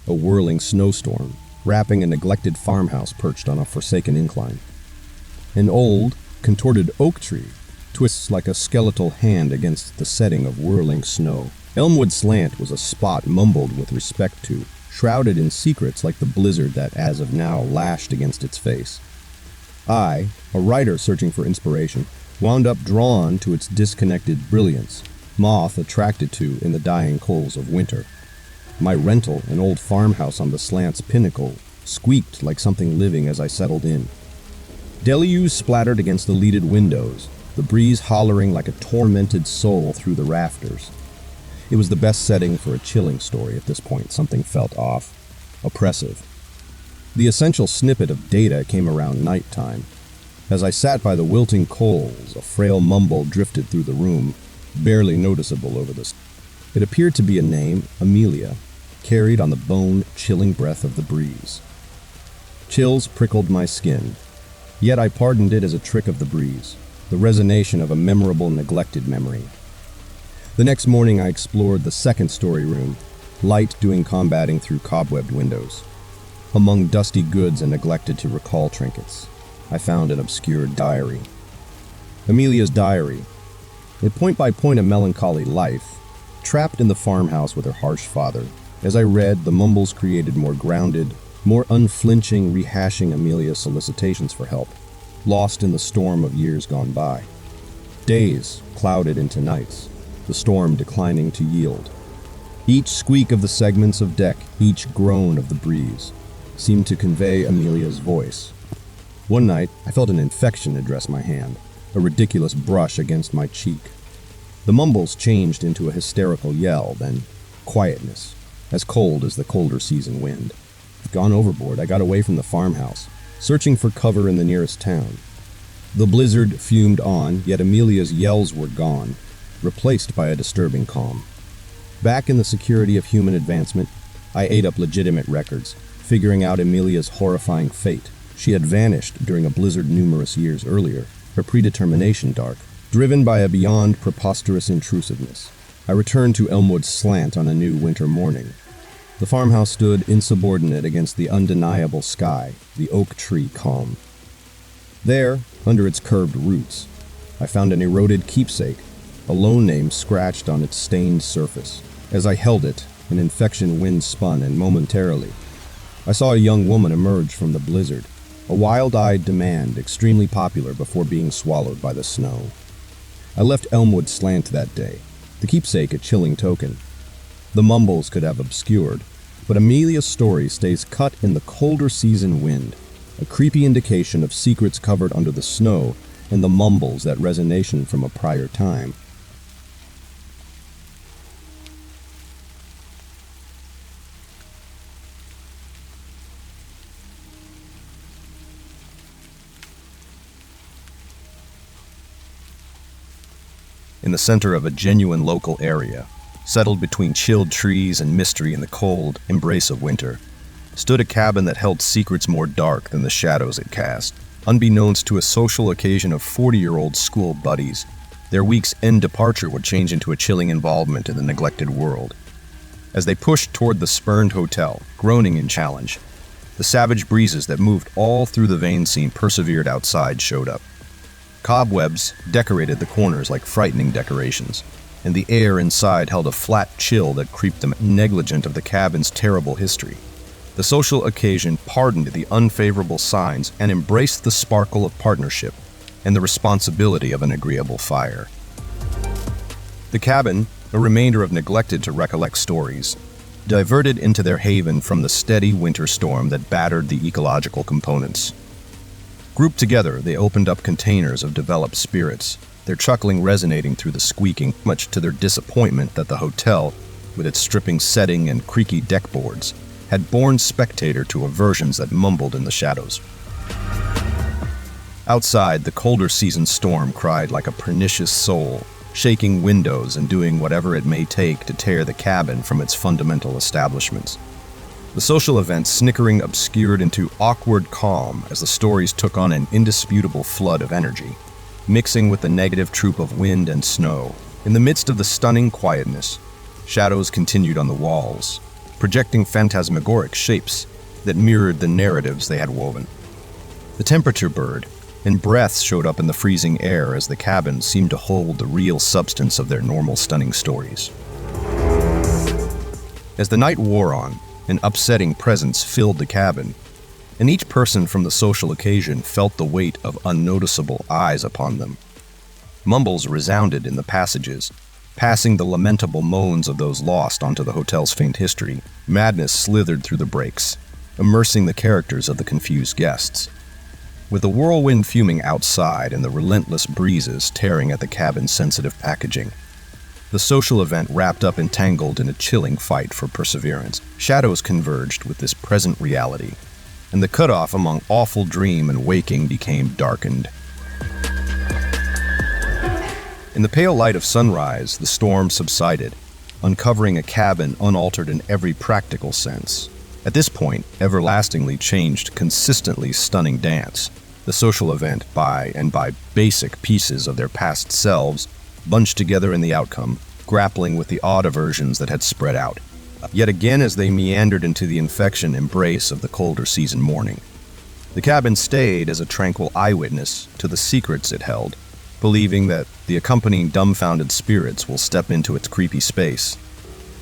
A whirling snowstorm, wrapping a neglected farmhouse perched on a forsaken incline. An old, contorted oak tree twists like a skeletal hand against the setting of whirling snow. Elmwood Slant was a spot mumbled with respect to, shrouded in secrets like the blizzard that as of now lashed against its face. I, a writer searching for inspiration, wound up drawn to its disconnected brilliance, moth attracted to in the dying coals of winter. My rental, an old farmhouse on the slant's pinnacle, squeaked like something living as I settled in. Deluge splattered against the leaded windows, the breeze hollering like a tormented soul through the rafters. It was the best setting for a chilling story at this point. Something felt off, oppressive. The essential snippet of data came around nighttime. As I sat by the wilting coals, a frail mumble drifted through the room, barely noticeable over the... It appeared to be a name, Amelia, carried on the bone-chilling breath of the breeze. Chills prickled my skin, yet I pardoned it as a trick of the breeze, the resonation of a memorable, neglected memory. The next morning I explored the second-story room, light doing combating through cobwebbed windows. Among dusty goods and neglected-to-recall trinkets, I found an obscure diary. Amelia's diary, a point-by-point of melancholy life, trapped in the farmhouse with her harsh father. As I read, the mumbles created more grounded, more unflinching rehashing Amelia's solicitations for help, lost in the storm of years gone by. Days clouded into nights, the storm declining to yield. Each squeak of the segments of deck, each groan of the breeze, seemed to convey Amelia's voice. One night, I felt an infection address my hand, a ridiculous brush against my cheek. The mumbles changed into a hysterical yell, then quietness, as cold as the colder season wind. Gone overboard, I got away from the farmhouse, searching for cover in the nearest town. The blizzard fumed on, yet Amelia's yells were gone, replaced by a disturbing calm. Back in the security of human advancement, I ate up legitimate records, figuring out Amelia's horrifying fate. She had vanished during a blizzard numerous years earlier, her predetermination dark, driven by a beyond preposterous intrusiveness. I returned to Elmwood Slant on a new winter morning. The farmhouse stood insubordinate against the undeniable sky, the oak tree calm. There, under its curved roots, I found an eroded keepsake, a loan name scratched on its stained surface. As I held it, an infection wind spun, and momentarily, I saw a young woman emerge from the blizzard, a wild-eyed demand extremely popular before being swallowed by the snow. I left Elmwood Slant that day, the keepsake a chilling token. The mumbles could have obscured, but Amelia's story stays cut in the colder season wind, a creepy indication of secrets covered under the snow and the mumbles that resonation from a prior time. In the center of a genuine local area, settled between chilled trees and mystery in the cold embrace of winter, stood a cabin that held secrets more dark than the shadows it cast. Unbeknownst to a social occasion of 40-year-old school buddies, their week's end departure would change into a chilling involvement in the neglected world. As they pushed toward the spurned hotel, groaning in challenge, the savage breezes that moved all through the vein scene persevered outside showed up. Cobwebs decorated the corners like frightening decorations, and the air inside held a flat chill that creeped them negligent of the cabin's terrible history. The social occasion pardoned the unfavorable signs and embraced the sparkle of partnership and the responsibility of an agreeable fire. The cabin, a remainder of neglected to recollect stories, diverted into their haven from the steady winter storm that battered the ecological components. Grouped together, they opened up containers of developed spirits, their chuckling resonating through the squeaking, much to their disappointment that the hotel, with its stripping setting and creaky deckboards, had borne spectator to aversions that mumbled in the shadows. Outside, the colder season storm cried like a pernicious soul, shaking windows and doing whatever it may take to tear the cabin from its fundamental establishments. The social event snickering obscured into awkward calm as the stories took on an indisputable flood of energy, mixing with the negative troop of wind and snow. In the midst of the stunning quietness, shadows continued on the walls, projecting phantasmagoric shapes that mirrored the narratives they had woven. The temperature bird and breaths showed up in the freezing air as the cabin seemed to hold the real substance of their normal stunning stories. As the night wore on, an upsetting presence filled the cabin, and each person from the social occasion felt the weight of unnoticeable eyes upon them. Mumbles resounded in the passages, passing the lamentable moans of those lost onto the hotel's faint history. Madness slithered through the breaks, immersing the characters of the confused guests. With the whirlwind fuming outside and the relentless breezes tearing at the cabin's sensitive packaging, the social event wrapped up entangled in a chilling fight for perseverance. Shadows converged with this present reality, and the cutoff among awful dream and waking became darkened. In the pale light of sunrise, the storm subsided, uncovering a cabin unaltered in every practical sense. At this point, everlastingly changed, consistently stunning dance. The social event, by basic pieces of their past selves, bunched together in the outcome, grappling with the odd aversions that had spread out. Yet again as they meandered into the infection embrace of the colder season morning. The cabin stayed as a tranquil eyewitness to the secrets it held, believing that the accompanying dumbfounded spirits will step into its creepy space.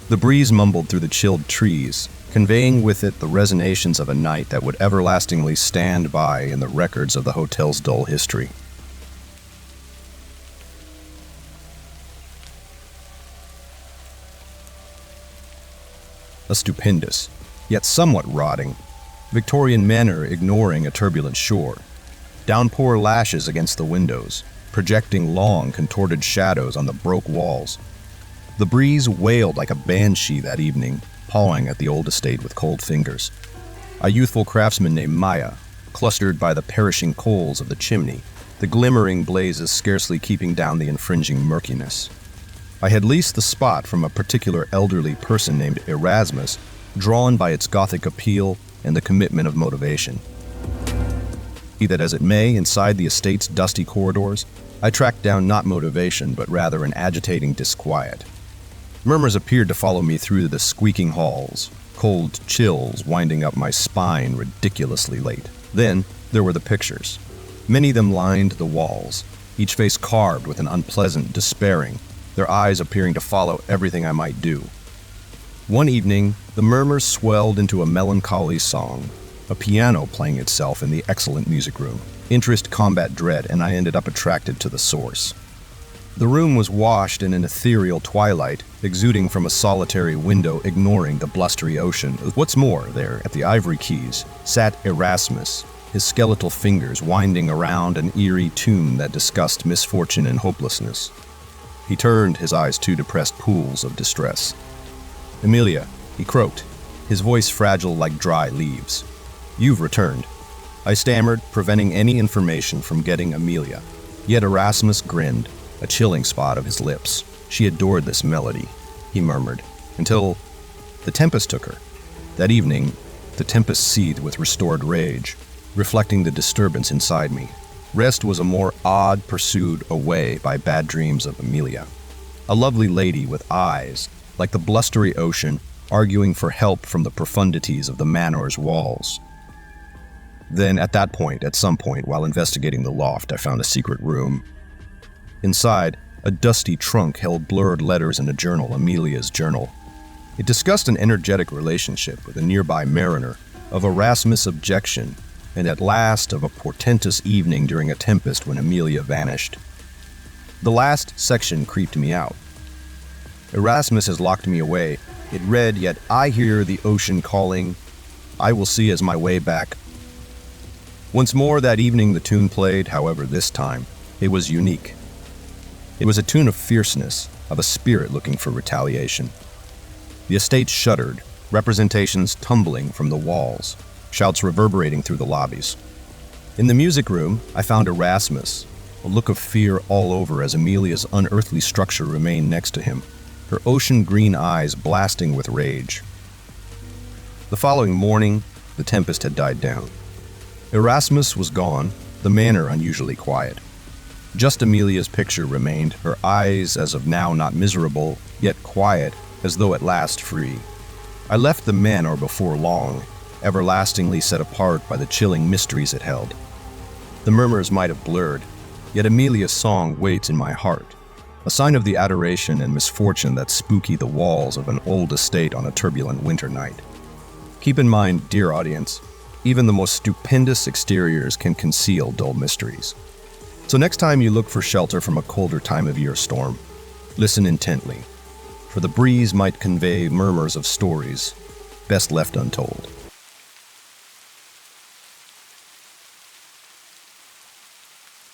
The breeze mumbled through the chilled trees, conveying with it the resonations of a night that would everlastingly stand by in the records of the hotel's dull history. A stupendous, yet somewhat rotting, Victorian manor ignoring a turbulent shore. Downpour lashes against the windows, projecting long, contorted shadows on the broke walls. The breeze wailed like a banshee that evening, pawing at the old estate with cold fingers. A youthful craftsman named Maya, clustered by the perishing coals of the chimney, the glimmering blazes scarcely keeping down the infringing murkiness. I had leased the spot from a particular elderly person named Erasmus, drawn by its Gothic appeal and the commitment of motivation. Be that as it may, inside the estate's dusty corridors, I tracked down not motivation, but rather an agitating disquiet. Murmurs appeared to follow me through the squeaking halls, cold chills winding up my spine ridiculously late. Then there were the pictures. Many of them lined the walls, each face carved with an unpleasant despairing, their eyes appearing to follow everything I might do. One evening, the murmurs swelled into a melancholy song, a piano playing itself in the excellent music room. Interest, combat, dread, and I ended up attracted to the source. The room was washed in an ethereal twilight, exuding from a solitary window ignoring the blustery ocean. What's more, there, at the ivory keys, sat Erasmus, his skeletal fingers winding around an eerie tune that discussed misfortune and hopelessness. He turned his eyes to depressed pools of distress. "Amelia," he croaked, his voice fragile like dry leaves. "You've returned." I stammered, preventing any information from getting Amelia. Yet Erasmus grinned, a chilling spot of his lips. "She adored this melody," he murmured, "until the tempest took her." That evening, the tempest seethed with restored rage, reflecting the disturbance inside me. Rest was a more odd pursued away by bad dreams of Amelia. A lovely lady with eyes, like the blustery ocean, arguing for help from the profundities of the manor's walls. Then, at some point, while investigating the loft, I found a secret room. Inside, a dusty trunk held blurred letters in a journal, Amelia's journal. It discussed an energetic relationship with a nearby mariner, of Erasmus' objection, and at last of a portentous evening during a tempest when Amelia vanished. The last section creeped me out. "Erasmus has locked me away," it read, "yet I hear the ocean calling. I will see as my way back." Once more that evening the tune played, however this time, it was unique. It was a tune of fierceness, of a spirit looking for retaliation. The estate shuddered, representations tumbling from the walls, shouts reverberating through the lobbies. In the music room, I found Erasmus, a look of fear all over as Amelia's unearthly structure remained next to him, her ocean green eyes blasting with rage. The following morning, the tempest had died down. Erasmus was gone, the manor unusually quiet. Just Amelia's picture remained, her eyes as of now not miserable, yet quiet, as though at last free. I left the manor before long, everlastingly set apart by the chilling mysteries it held. The murmurs might have blurred, yet Amelia's song waits in my heart, a sign of the adoration and misfortune that spooky the walls of an old estate on a turbulent winter night. Keep in mind, dear audience, even the most stupendous exteriors can conceal dull mysteries. So next time you look for shelter from a colder time of year storm, listen intently, for the breeze might convey murmurs of stories best left untold.